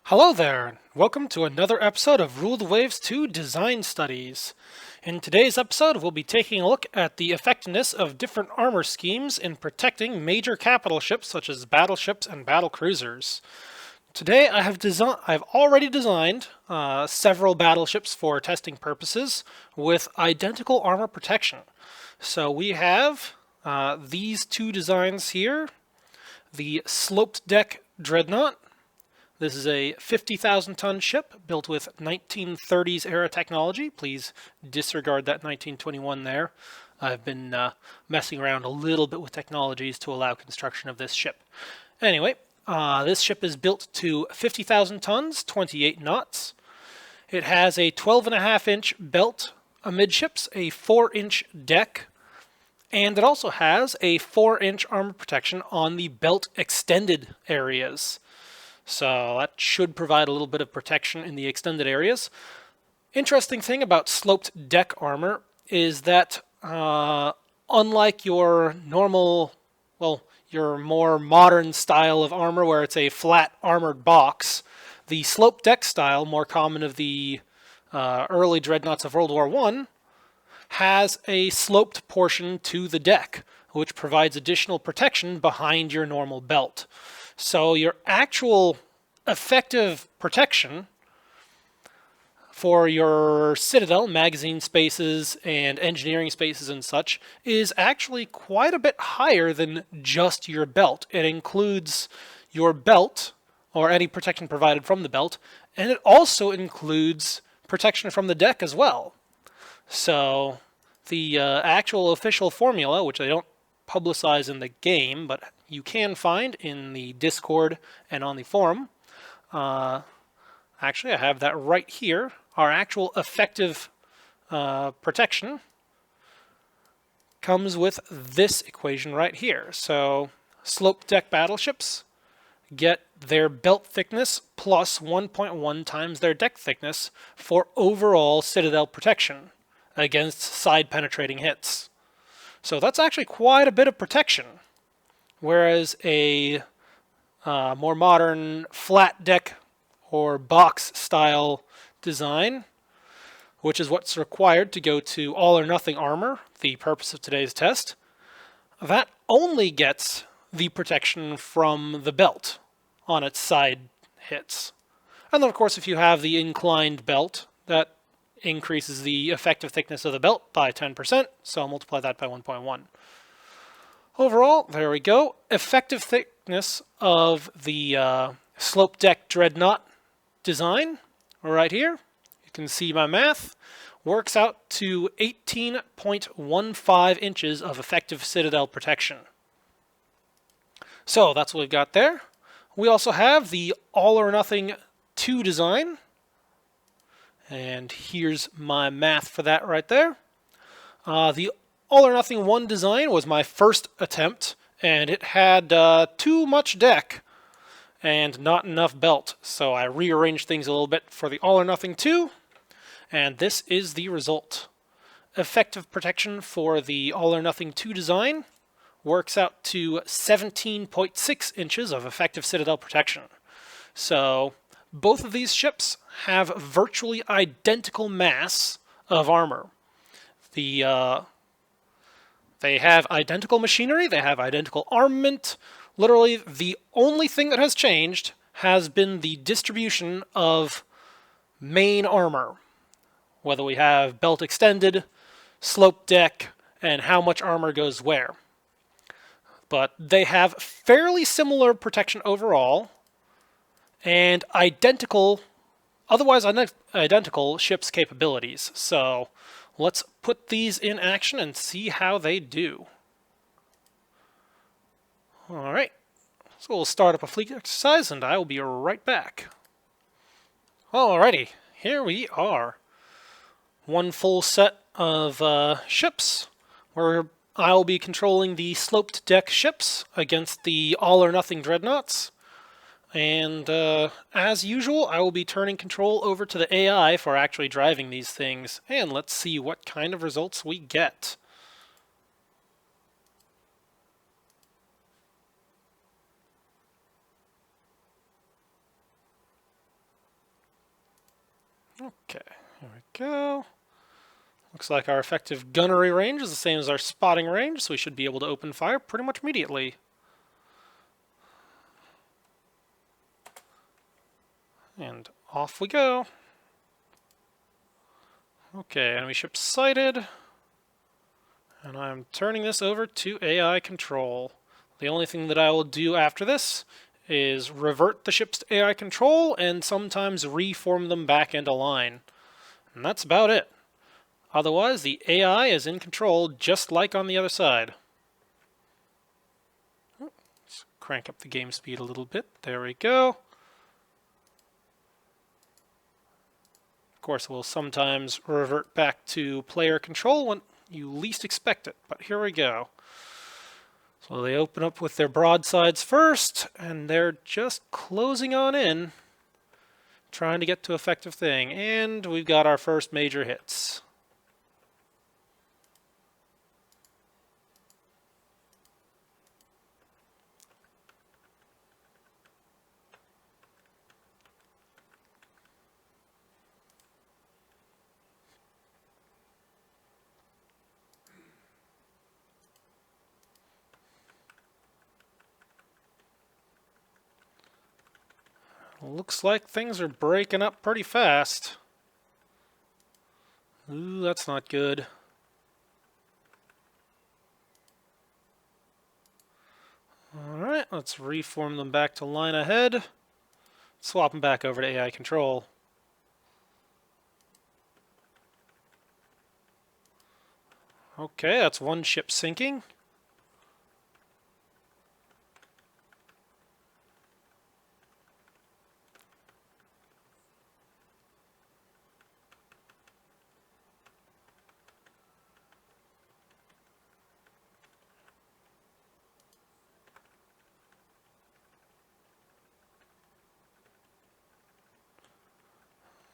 Hello there, welcome to another episode of Rule the Waves 2 Design Studies. In today's episode, we'll be taking a look at the effectiveness of different armor schemes in protecting major capital ships such as battleships and battlecruisers. Today, I've already designed several battleships for testing purposes with identical armor protection. So we have these two designs here: the sloped deck dreadnought. This is a 50,000-ton ship built with 1930s era technology. Please disregard that 1921 there. I've been messing around a little bit with technologies to allow construction of this ship. Anyway, this ship is built to 50,000 tons, 28 knots. It has a 12.5-inch belt amidships, a 4-inch deck, and it also has a 4-inch armor protection on the belt extended areas. So that should provide a little bit of protection in the extended areas. Interesting thing about sloped deck armor is that unlike your normal, your more modern style of armor where it's a flat armored box, the sloped deck style, more common of the early dreadnoughts of World War I, has a sloped portion to the deck, which provides additional protection behind your normal belt. So your actual effective protection for your citadel, magazine spaces, and engineering spaces and such is actually quite a bit higher than just your belt. It includes your belt, or any protection provided from the belt, and it also includes protection from the deck as well. So the actual official formula, which I don't publicize in the game, but you can find in the Discord and on the forum. Actually, I have that right here. Our actual effective protection comes with this equation right here. So sloped deck battleships get their belt thickness plus 1.1 times their deck thickness for overall citadel protection against side penetrating hits. So that's actually quite a bit of protection. Whereas a more modern flat deck or box style design, which is what's required to go to all or nothing armor, the purpose of today's test, that only gets the protection from the belt on its side hits. And then of course if you have the inclined belt, that increases the effective thickness of the belt by 10%, so I'll multiply that by 1.1. Overall, there we go. Effective thickness of the slope deck dreadnought design right here. You can see my math. Works out to 18.15 inches of effective citadel protection. So that's what we've got there. We also have the all or nothing 2 design. And here's my math for that right there. The all or nothing 1 design was my first attempt, and it had too much deck and not enough belt. So I rearranged things a little bit for the all or nothing 2, and this is the result. Effective protection for the all or nothing 2 design works out to 17.6 inches of effective citadel protection. So both of these ships have virtually identical mass of armor. They have identical machinery, they have identical armament. Literally, the only thing that has changed has been the distribution of main armor. Whether we have belt extended, slope deck, and how much armor goes where. But they have fairly similar protection overall, and otherwise identical ship's capabilities. So let's put these in action and see how they do. Alright, so we'll start up a fleet exercise and I will be right back. Alrighty, here we are. One full set of ships where I will be controlling the sloped deck ships against the all or nothing dreadnoughts. And as usual, I will be turning control over to the AI for actually driving these things. And let's see what kind of results we get. Okay, there we go. Looks like our effective gunnery range is the same as our spotting range, so we should be able to open fire pretty much immediately. And off we go. Okay, enemy ship sighted. And I'm turning this over to AI control. The only thing that I will do after this is revert the ships to AI control and sometimes reform them back into line. And that's about it. Otherwise, the AI is in control just like on the other side. Let's crank up the game speed a little bit. There we go. Of course, we'll sometimes revert back to player control when you least expect it, but here we go. So they open up with their broadsides first, and they're just closing on in, trying to get to effective thing, and we've got our first major hits. Looks like things are breaking up pretty fast. Ooh, that's not good. Alright, let's reform them back to line ahead. Swap them back over to AI control. Okay, that's one ship sinking.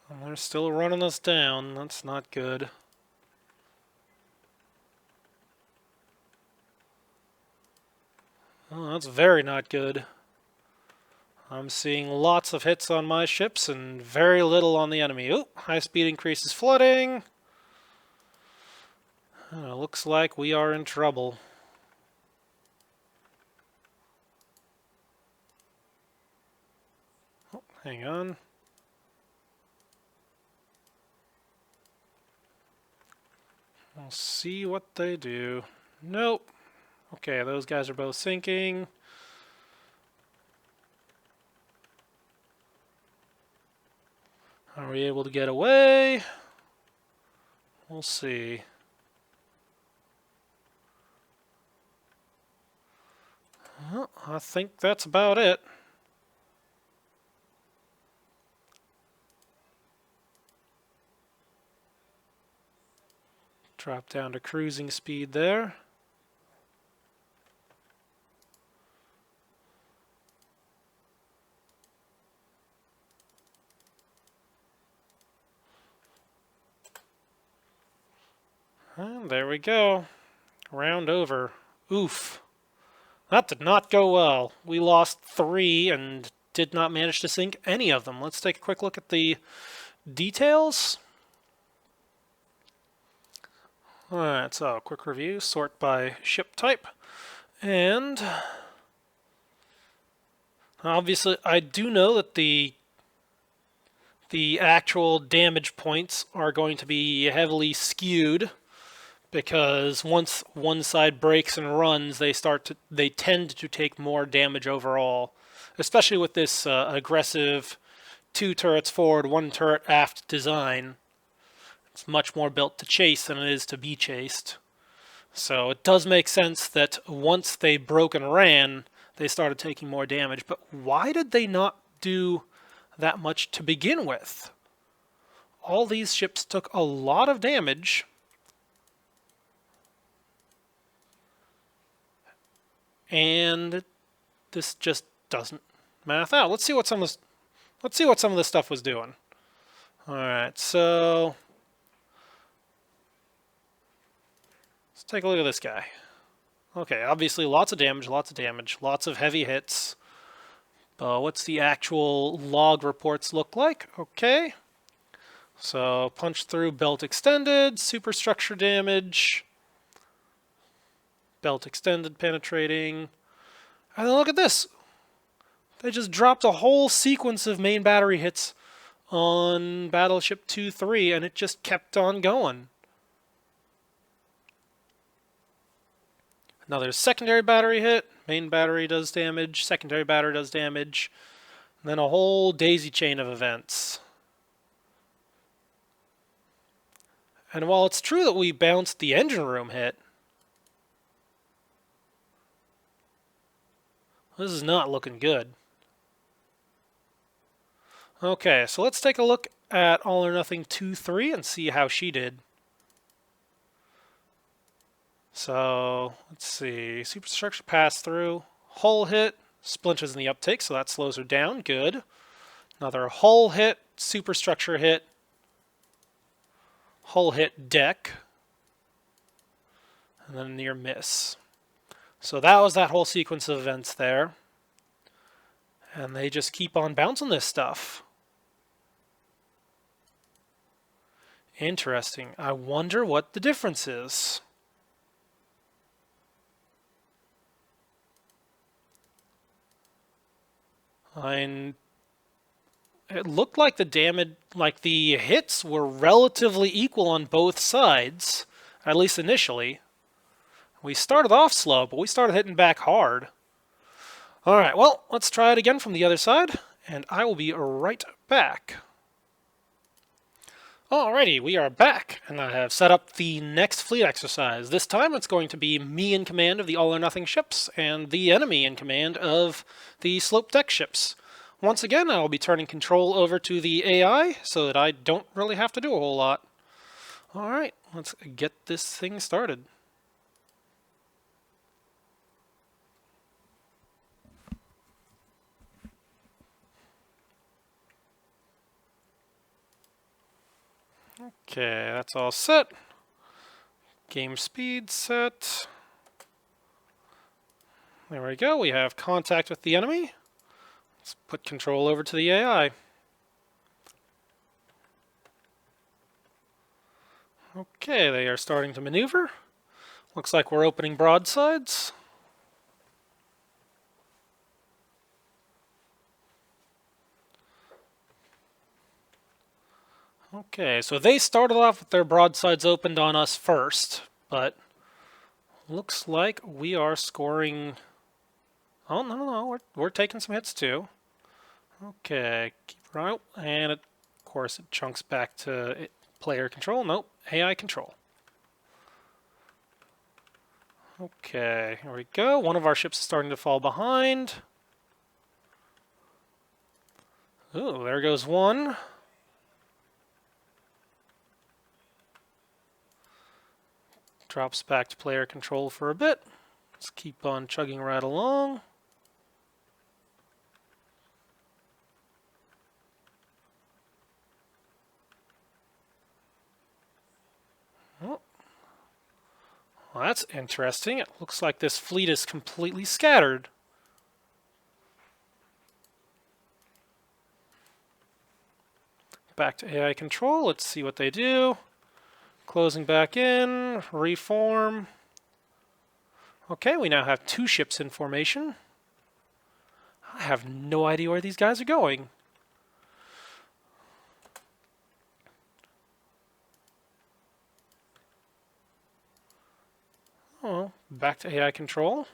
And they're still running us down. That's not good. Oh, that's very not good. I'm seeing lots of hits on my ships and very little on the enemy. Ooh, high speed increases flooding. Looks like we are in trouble. Oh, hang on. We'll see what they do. Nope. Okay, those guys are both sinking. Are we able to get away? We'll see. Well, I think that's about it. Drop down to cruising speed there. And there we go. Round over. Oof. That did not go well. We lost 3 and did not manage to sink any of them. Let's take a quick look at the details. Alright, so quick review, sort by ship type. And obviously I do know that the actual damage points are going to be heavily skewed because once one side breaks and runs, they tend to take more damage overall, especially with this aggressive 2 turrets forward, 1 turret aft design. It's much more built to chase than it is to be chased. So it does make sense that once they broke and ran, they started taking more damage. But why did they not do that much to begin with? All these ships took a lot of damage. And this just doesn't math out. Let's see what some of this stuff was doing. All right, so let's take a look at this guy. Okay, obviously lots of damage, lots of heavy hits. What's the actual log reports look like? Okay, So punch through, belt extended, superstructure damage, belt extended, penetrating. And then look at this. They just dropped a whole sequence of main battery hits on Battleship 2-3, and it just kept on going. Another secondary battery hit. Main battery does damage. Secondary battery does damage. And then a whole daisy chain of events. And while it's true that we bounced the engine room hit, this is not looking good. Okay, so let's take a look at All or Nothing 2-3 and see how she did. So, let's see. Superstructure pass through. Hull hit. Splinters in the uptake, so that slows her down. Good. Another hull hit. Superstructure hit. Hull hit deck. And then a near miss. So that was that whole sequence of events there. And they just keep on bouncing this stuff. Interesting. I wonder what the difference is. It looked like the hits were relatively equal on both sides, at least initially. We started off slow, but we started hitting back hard. Alright, well, let's try it again from the other side, and I will be right back. Alrighty, we are back, and I have set up the next fleet exercise. This time it's going to be me in command of the All or Nothing ships, and the enemy in command of the slope deck ships. Once again, I will be turning control over to the AI, so that I don't really have to do a whole lot. Alright, let's get this thing started. Okay, that's all set. Game speed set. There we go, we have contact with the enemy. Let's put control over to the AI. Okay, they are starting to maneuver. Looks like we're opening broadsides. Okay, so they started off with their broadsides opened on us first, but looks like we are scoring. Oh, no, we're taking some hits too. Okay, keep right, and of course it chunks back to player control. Nope, AI control. Okay, here we go. One of our ships is starting to fall behind. Ooh, there goes one. Drops back to player control for a bit. Let's keep on chugging right along. Oh. Well, that's interesting. It looks like this fleet is completely scattered. Back to AI control. Let's see what they do. Closing back in. Reform. Okay, we now have two ships in formation. I have no idea where these guys are going. Oh, back to AI control.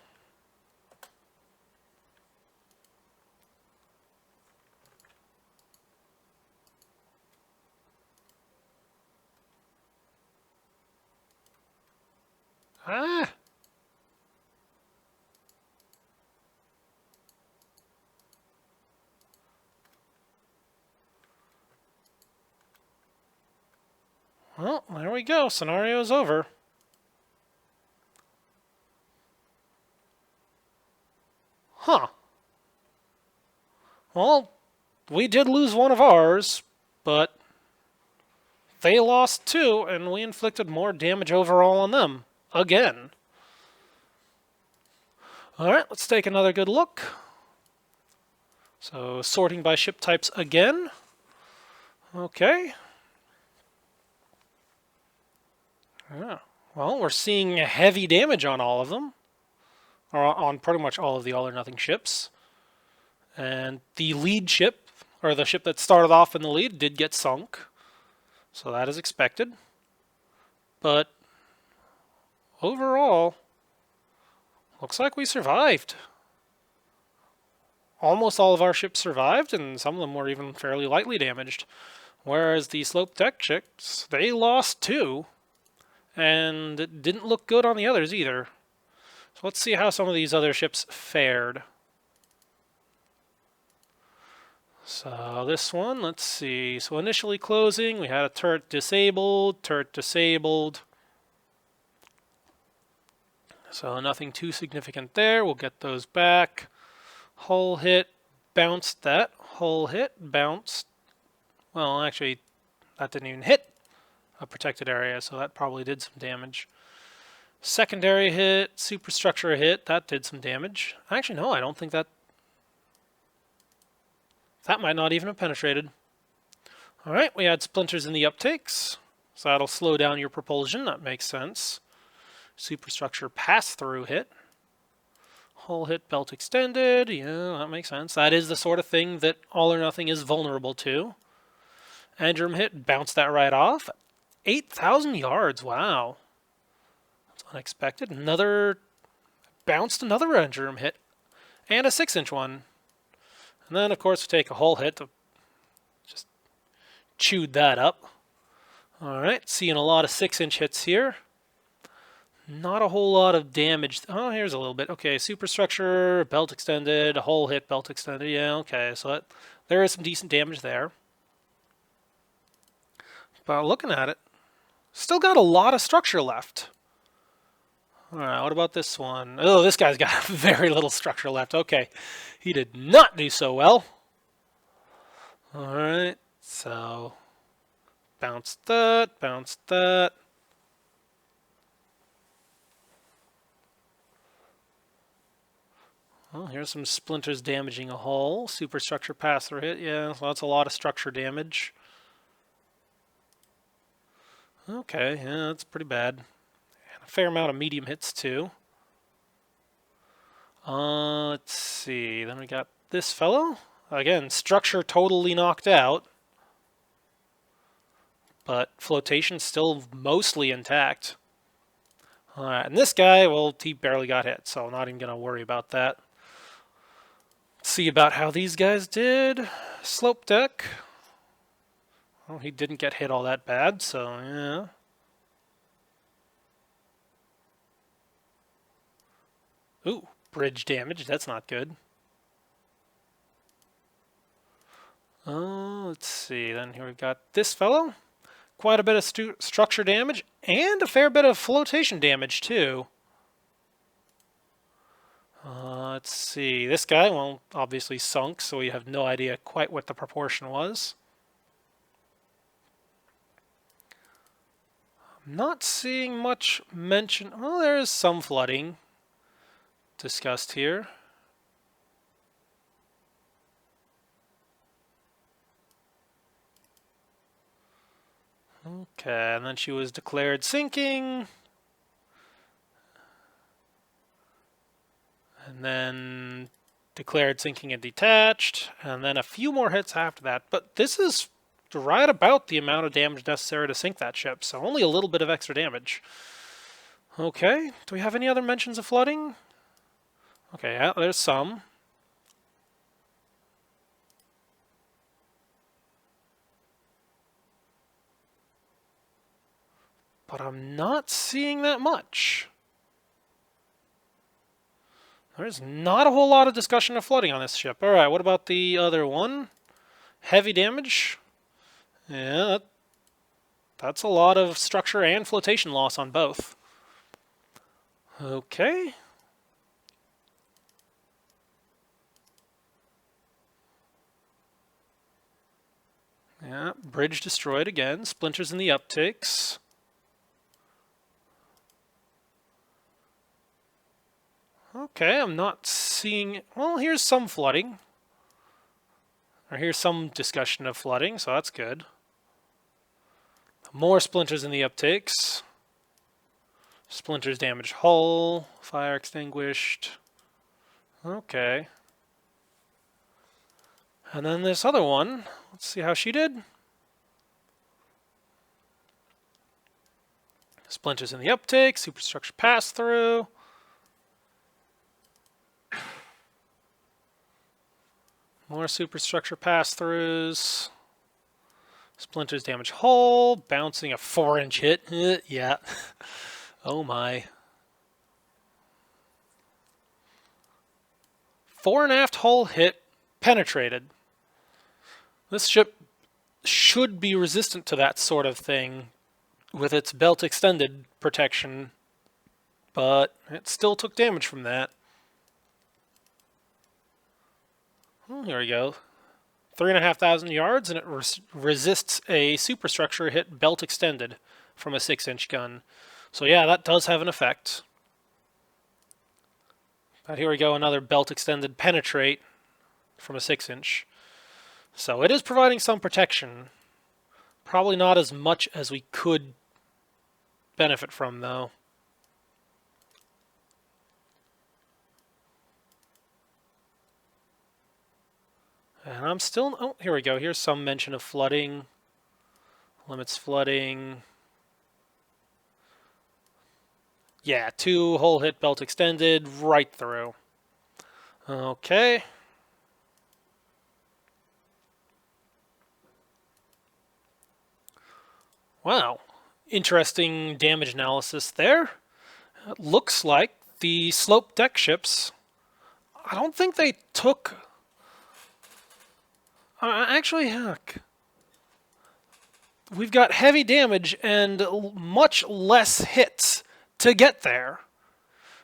Ah! Well, there we go. Scenario's over. Huh. Well, we did lose one of ours, but they lost two, and we inflicted more damage overall on them. Again. Alright, let's take another good look. So, sorting by ship types again. Okay. Yeah. Well, we're seeing heavy damage on all of them, or on pretty much all of the All or Nothing ships. And the lead ship, or the ship that started off in the lead, did get sunk. So that is expected. But overall, looks like we survived. Almost all of our ships survived, and some of them were even fairly lightly damaged. Whereas the slope deck ships, they lost two, and it didn't look good on the others either. So let's see how some of these other ships fared. So this one, let's see. So initially closing, we had a turret disabled. So nothing too significant there. We'll get those back. Hull hit, bounced that. Hull hit, bounced. Well, actually, that didn't even hit a protected area, so that probably did some damage. Secondary hit, superstructure hit, that did some damage. Actually, no, I don't think that... That might not even have penetrated. Alright, we had splinters in the uptakes, so that'll slow down your propulsion, that makes sense. Superstructure pass-through hit. Hull hit, belt extended, yeah, that makes sense. That is the sort of thing that All or Nothing is vulnerable to. Engine hit, bounced that right off. 8,000 yards, wow. That's unexpected. Bounced another engine hit, and a 6-inch one. And then, of course, we take a hull hit to just chewed that up. Alright, seeing a lot of 6-inch hits here. Not a whole lot of damage. Oh, here's a little bit. Okay, superstructure, belt extended, hull hit, belt extended. Yeah, okay, so there is some decent damage there. But looking at it, still got a lot of structure left. Alright, what about this one? Oh, this guy's got very little structure left. Okay, he did not do so well. Alright, so bounce that, bounce that. Well, here's some splinters damaging a hull. Superstructure pass-through hit. Yeah, so that's a lot of structure damage. Okay, yeah, that's pretty bad. And a fair amount of medium hits, too. Let's see. Then we got this fellow. Again, structure totally knocked out. But flotation's still mostly intact. Alright, and this guy, well, he barely got hit, so I'm not even going to worry about that. See about how these guys did. Slope deck. Well, he didn't get hit all that bad, so yeah. Ooh, bridge damage. That's not good. Let's see. Then here we've got this fellow. Quite a bit of structure damage and a fair bit of flotation damage, too. Let's see. This guy, well, obviously sunk, so we have no idea quite what the proportion was. I'm not seeing much mention. Well, there is some flooding discussed here. Okay, and then she was declared sinking. And then declared sinking and detached. And then a few more hits after that. But this is right about the amount of damage necessary to sink that ship. So only a little bit of extra damage. Okay, do we have any other mentions of flooding? Okay, yeah, there's some. But I'm not seeing that much. There's not a whole lot of discussion of flooding on this ship. Alright, what about the other one? Heavy damage. Yeah, that's a lot of structure and flotation loss on both. Okay. Yeah, bridge destroyed again. Splinters in the uptakes. Okay, I'm not seeing... Well, here's some flooding. Or here's some discussion of flooding, so that's good. More splinters in the uptakes. Splinters damaged hull. Fire extinguished. Okay. And then this other one. Let's see how she did. Splinters in the uptake. Superstructure pass-through. More superstructure pass-throughs. Splinters damage hull. Bouncing a 4-inch hit. Yeah. Oh my. Fore and aft hull hit penetrated. This ship should be resistant to that sort of thing with its belt extended protection, but it still took damage from that. Oh, here we go. 3,500 yards, and it resists a superstructure hit belt extended from a 6-inch gun. So yeah, that does have an effect. But here we go, another belt extended penetrate from a 6-inch. So it is providing some protection. Probably not as much as we could benefit from, though. And I'm still... Oh, here we go. Here's some mention of flooding. Limits flooding. Yeah, 2 hull hit belt extended right through. Okay. Wow. Interesting damage analysis there. It looks like the slope deck ships, I don't think they took... actually, heck. We've got heavy damage and much less hits to get there.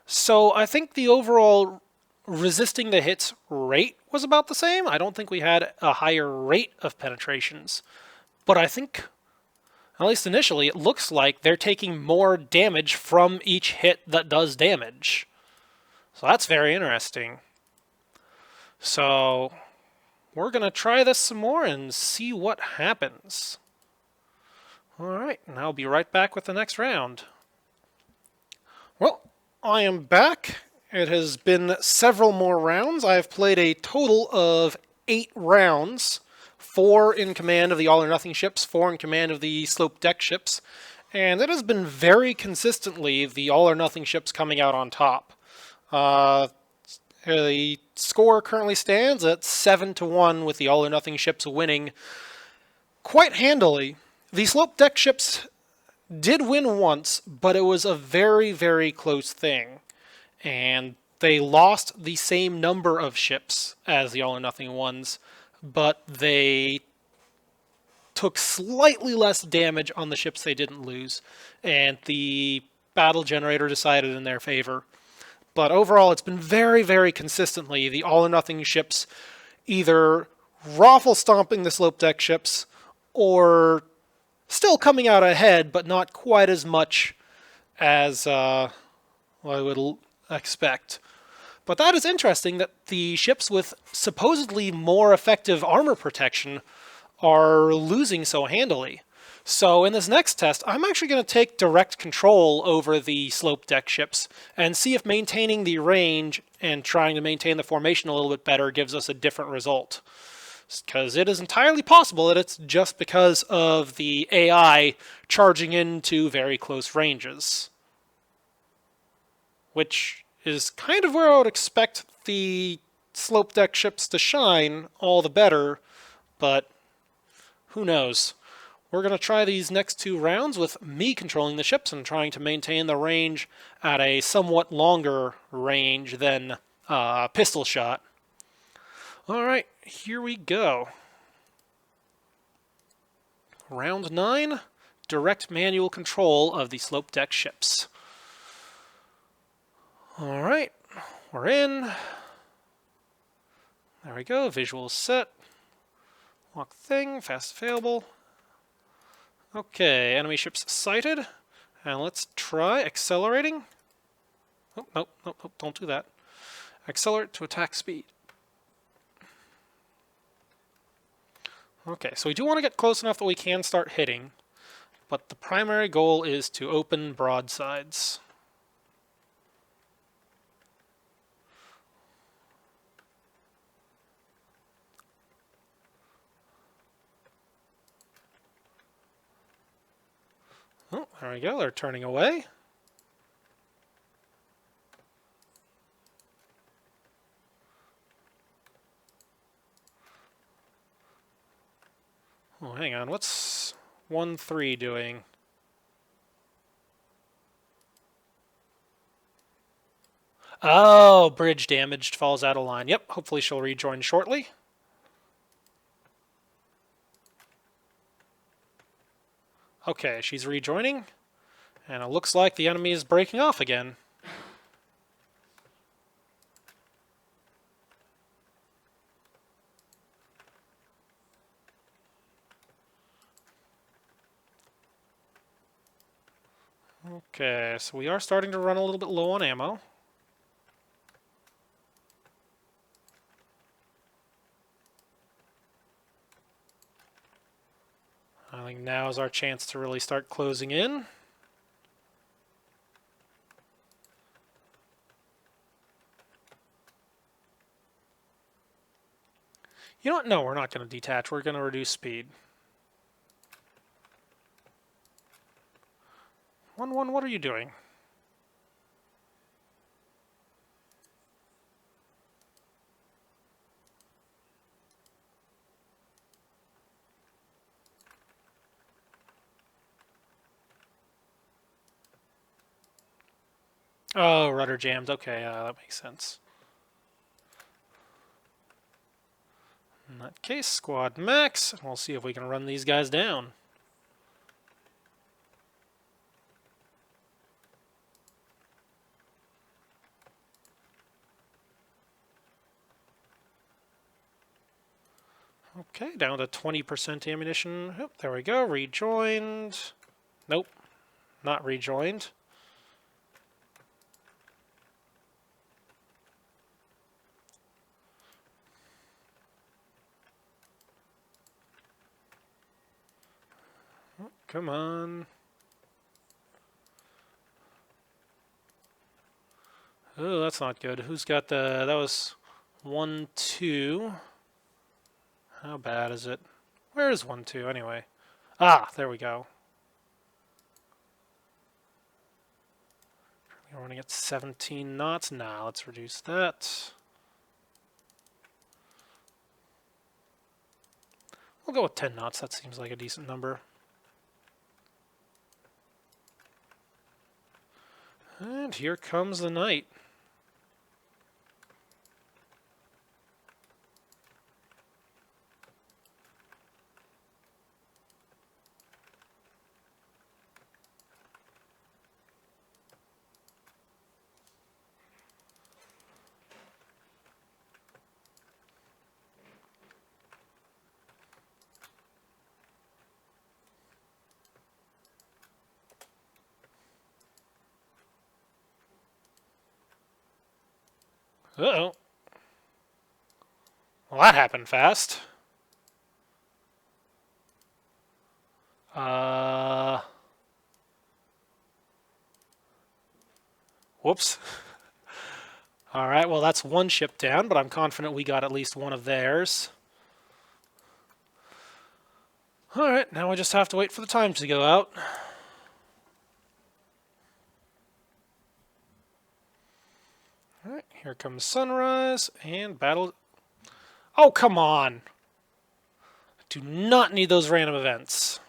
So I think the overall resisting the hits rate was about the same. I don't think we had a higher rate of penetrations. But I think, at least initially, it looks like they're taking more damage from each hit that does damage. So that's very interesting. So we're going to try this some more and see what happens. Alright, and I'll be right back with the next round. Well, I am back. It has been several more rounds. I have played a total of 8 rounds. 4 in command of the all-or-nothing ships, 4 in command of the slope deck ships. And it has been very consistently the all-or-nothing ships coming out on top. The score currently stands at 7-1 with the all-or-nothing ships winning quite handily. The slope deck ships did win once, but it was a very, very close thing. And they lost the same number of ships as the all-or-nothing ones, but they took slightly less damage on the ships they didn't lose, and the battle generator decided in their favor. But overall, it's been very, very consistently the all-or-nothing ships either raffle stomping the slope deck ships or still coming out ahead, but not quite as much as I would expect. But that is interesting that the ships with supposedly more effective armor protection are losing so handily. So in this next test, I'm actually going to take direct control over the slope deck ships and see if maintaining the range and trying to maintain the formation a little bit better gives us a different result. Because it is entirely possible that it's just because of the AI charging into very close ranges. Which is kind of where I would expect the slope deck ships to shine all the better, but who knows. We're going to try these next 2 rounds with me controlling the ships and trying to maintain the range at a somewhat longer range than pistol shot. Alright, here we go. Round 9, direct manual control of the slope deck ships. Alright, we're in. There we go, visual set. Lock thing, fast available. Okay, enemy ships sighted. And let's try accelerating. Oh, nope, don't do that. Accelerate to attack speed. Okay, so we do want to get close enough that we can start hitting, but the primary goal is to open broadsides. Oh, there we go. They're turning away. Oh, hang on. What's 1-3 doing? Oh, bridge damaged, falls out of line. Yep, hopefully she'll rejoin shortly. Okay, she's rejoining, and it looks like the enemy is breaking off again. Okay, so we are starting to run a little bit low on ammo. I think now is our chance to really start closing in. You know what? No, we're not going to detach. We're going to reduce speed. 1-1, what are you doing? Oh, rudder jammed. Okay, that makes sense. In that case, squad max. We'll see if we can run these guys down. Okay, down to 20% ammunition. Yep, there we go. Rejoined. Nope, not rejoined. Oh, come on. Oh, that's not good. Who's got the... That was 1-2. How bad is it? Where is 1-2 anyway? Ah, there we go. We're running at 17 knots. Nah, let's reduce that. We'll go with 10 knots. That seems like a decent number. And here comes the night. Uh-oh. Well, that happened fast. Whoops. All right, well, that's one ship down, but I'm confident we got at least one of theirs. All right, now we just have to wait for the time to go out. All right, here comes sunrise and battle. Oh, come on. Do not need those random events.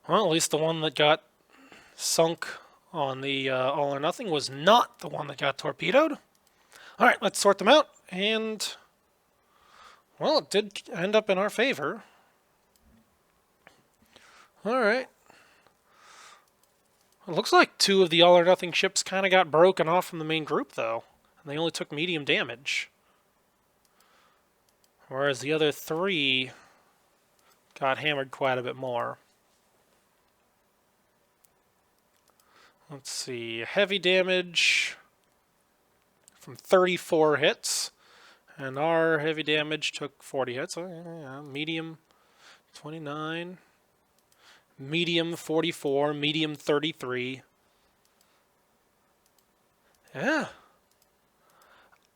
Well, at least the one that got sunk on the All or Nothing was not the one that got torpedoed. All right, let's sort them out. And, well, it did end up in our favor. All right. It looks like two of the All or Nothing ships kind of got broken off from the main group, though. And they only took medium damage. Whereas the other three got hammered quite a bit more. Let's see, heavy damage from 34 hits, and our heavy damage took 40 hits. Oh, yeah, medium 29, medium 44, medium 33. Yeah.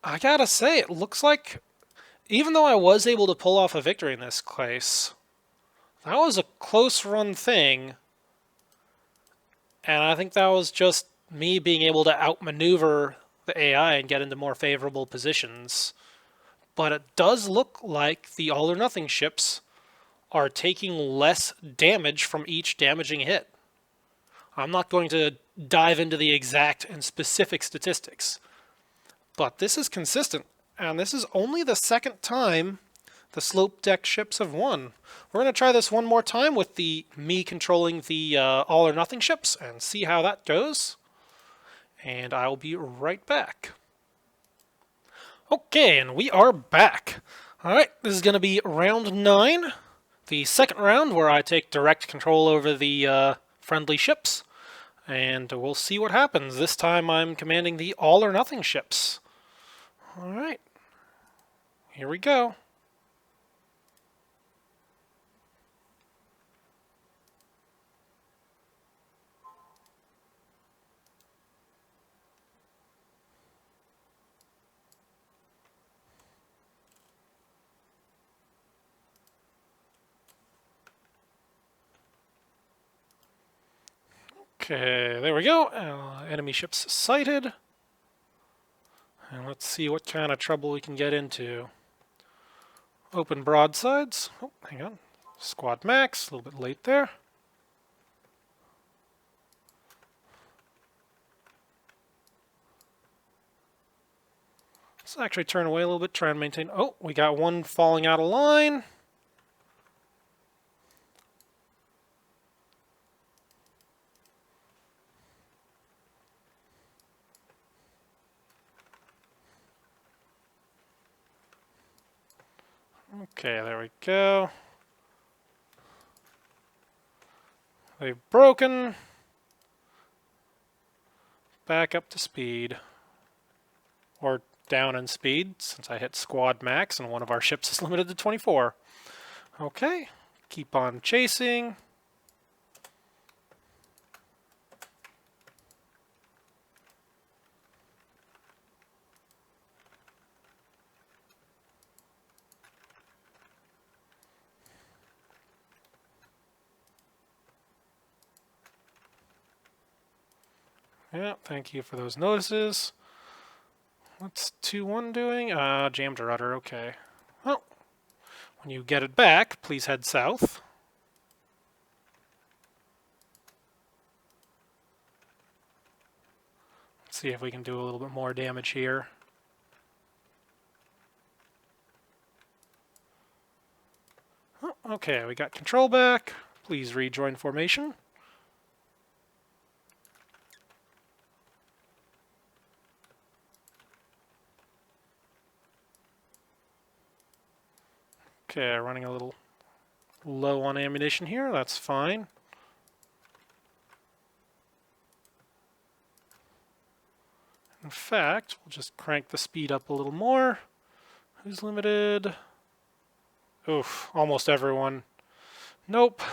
I gotta say, it looks like, even though I was able to pull off a victory in this case, that was a close run thing, and I think that was just me being able to outmaneuver the AI and get into more favorable positions. But it does look like the all or nothing ships are taking less damage from each damaging hit. I'm not going to dive into the exact and specific statistics, but this is consistent, and this is only the second time the slope deck ships have won. We're going to try this one more time with me controlling the all or nothing ships and see how that goes. And I will be right back. Okay, and we are back. Alright, this is going to be round 9. The second round where I take direct control over the friendly ships. And we'll see what happens. This time I'm commanding the all or nothing ships. Alright, here we go. Okay, there we go. Enemy ships sighted. And let's see what kind of trouble we can get into. Open broadsides. Oh, hang on. Squad max, a little bit late there. Let's actually turn away a little bit, try and maintain. Oh, we got one falling out of line. Okay, there we go. They've broken. Back up to speed. Or down in speed, since I hit squad max and one of our ships is limited to 24. Okay, keep on chasing. Yeah, thank you for those notices. What's 2-1 doing? Jammed a rudder, okay. Well, when you get it back, please head south. Let's see if we can do a little bit more damage here. Oh, okay, we got control back. Please rejoin formation. Okay, running a little low on ammunition here, that's fine. In fact, we'll just crank the speed up a little more. Who's limited? Oof, almost everyone. Nope.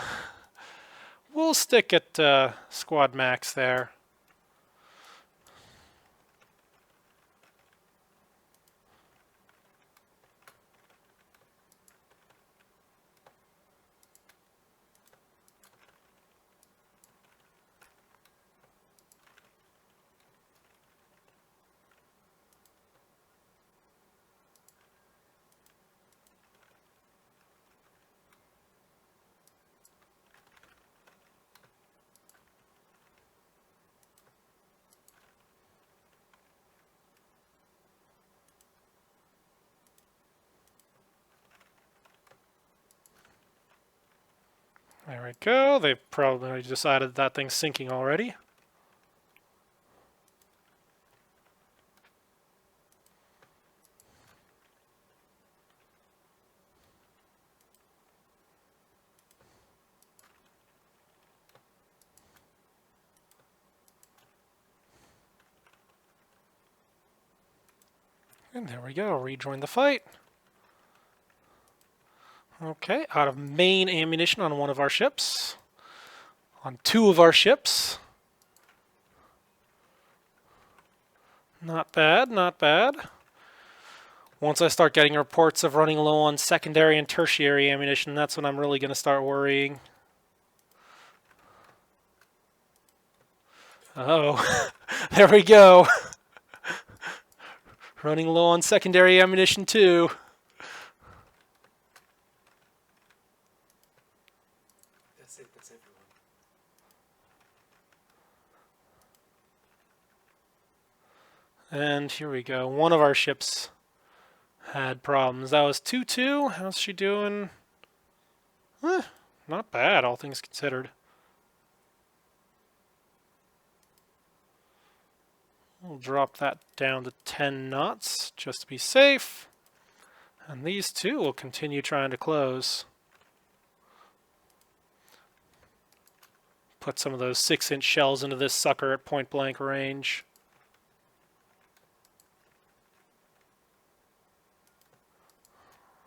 We'll stick at squad max there. There we go. They probably decided that thing's sinking already. And there we go. Rejoin the fight. Okay, out of main ammunition on one of our ships. On 2 of our ships. Not bad, not bad. Once I start getting reports of running low on secondary and tertiary ammunition, that's when I'm really going to start worrying. Oh, there we go. Running low on secondary ammunition too. That's it. That's everyone. And here we go. One of our ships had problems. That was 2-2. How's she doing? Not bad, all things considered. We'll drop that down to 10 knots just to be safe. And these two will continue trying to close. Put some of those 6-inch shells into this sucker at point blank range.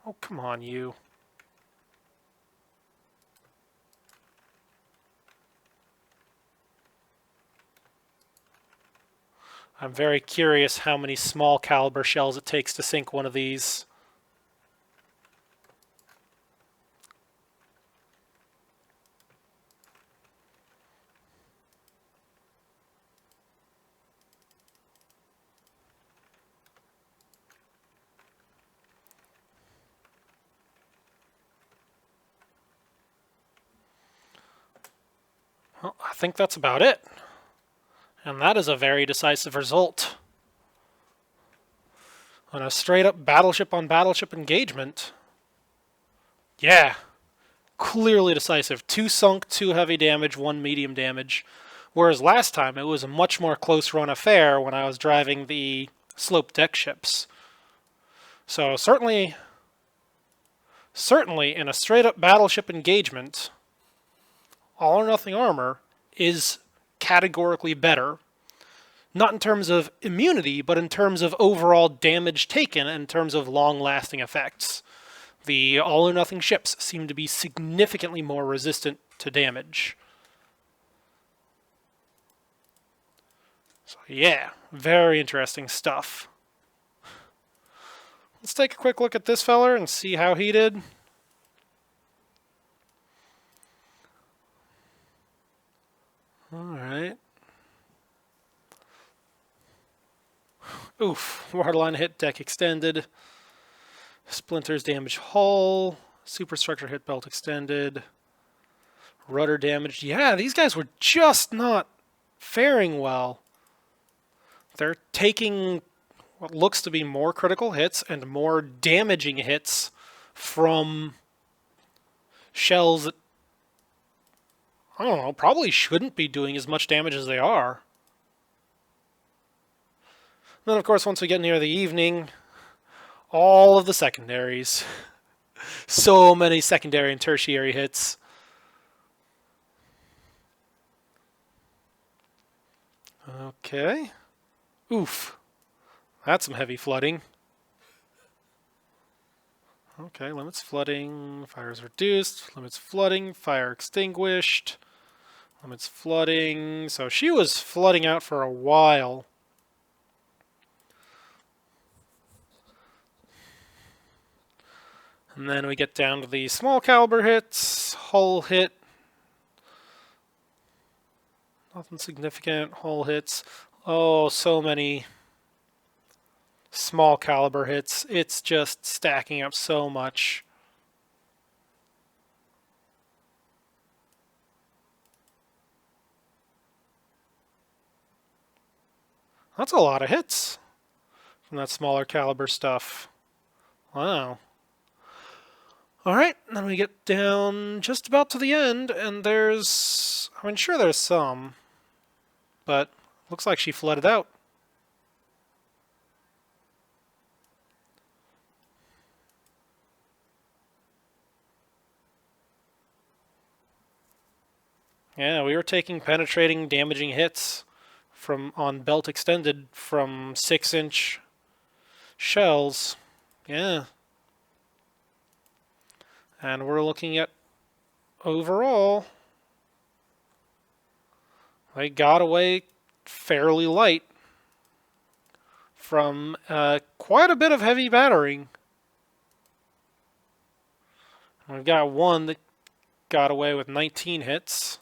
Oh, come on, you. I'm very curious how many small caliber shells it takes to sink one of these. Well, I think that's about it. And that is a very decisive result. On a straight up battleship on battleship engagement. Yeah, clearly decisive. 2 sunk, 2 heavy damage, 1 medium damage. Whereas last time it was a much more close run affair when I was driving the sloped deck ships. So certainly in a straight up battleship engagement, all or nothing armor is categorically better. Not in terms of immunity, but in terms of overall damage taken, in terms of long-lasting effects. The all-or-nothing ships seem to be significantly more resistant to damage. So yeah, very interesting stuff. Let's take a quick look at this feller and see how he did. Alright. Oof, waterline hit, deck extended. Splinters damage hull. Superstructure hit, belt extended. Rudder damage. Yeah, these guys were just not faring well. They're taking what looks to be more critical hits and more damaging hits from shells that, I don't know, probably shouldn't be doing as much damage as they are. And then, of course, once we get near the evening, all of the secondaries. So many secondary and tertiary hits. Okay. Oof. That's some heavy flooding. Okay, limits flooding, fire is reduced, limits flooding, fire extinguished, limits flooding. So she was flooding out for a while. And then we get down to the small caliber hits, hull hit. Nothing significant, hull hits. Oh, so many small caliber hits. It's just stacking up so much. That's a lot of hits from that smaller caliber stuff. Wow. Alright, then we get down just about to the end, and there's... I mean, sure there's some, but looks like she flooded out. Yeah, we were taking penetrating, damaging hits from on belt extended from 6-inch shells. Yeah. And we're looking at overall, they got away fairly light from quite a bit of heavy battering. We've got one that got away with 19 hits.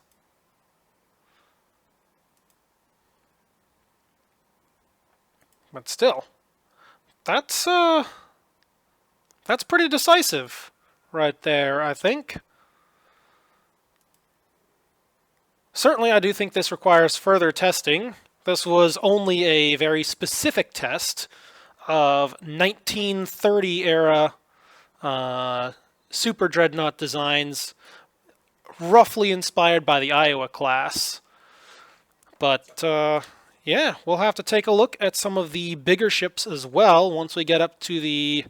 But still, that's pretty decisive right there, I think. Certainly, I do think this requires further testing. This was only a very specific test of 1930 era Super Dreadnought designs, roughly inspired by the Iowa class. But yeah, we'll have to take a look at some of the bigger ships as well once we get up to the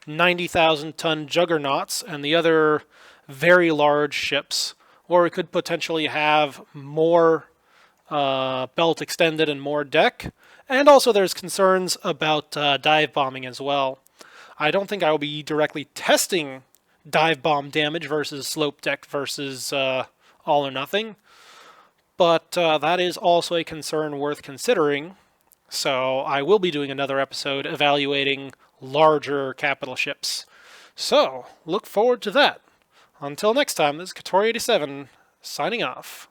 90,000 ton juggernauts and the other very large ships, or we could potentially have more belt extended and more deck. And also there's concerns about dive bombing as well. I don't think I will be directly testing dive bomb damage versus slope deck versus all or nothing, but that is also a concern worth considering. So I will be doing another episode evaluating larger capital ships. So look forward to that. Until next time, this is Katori87 signing off.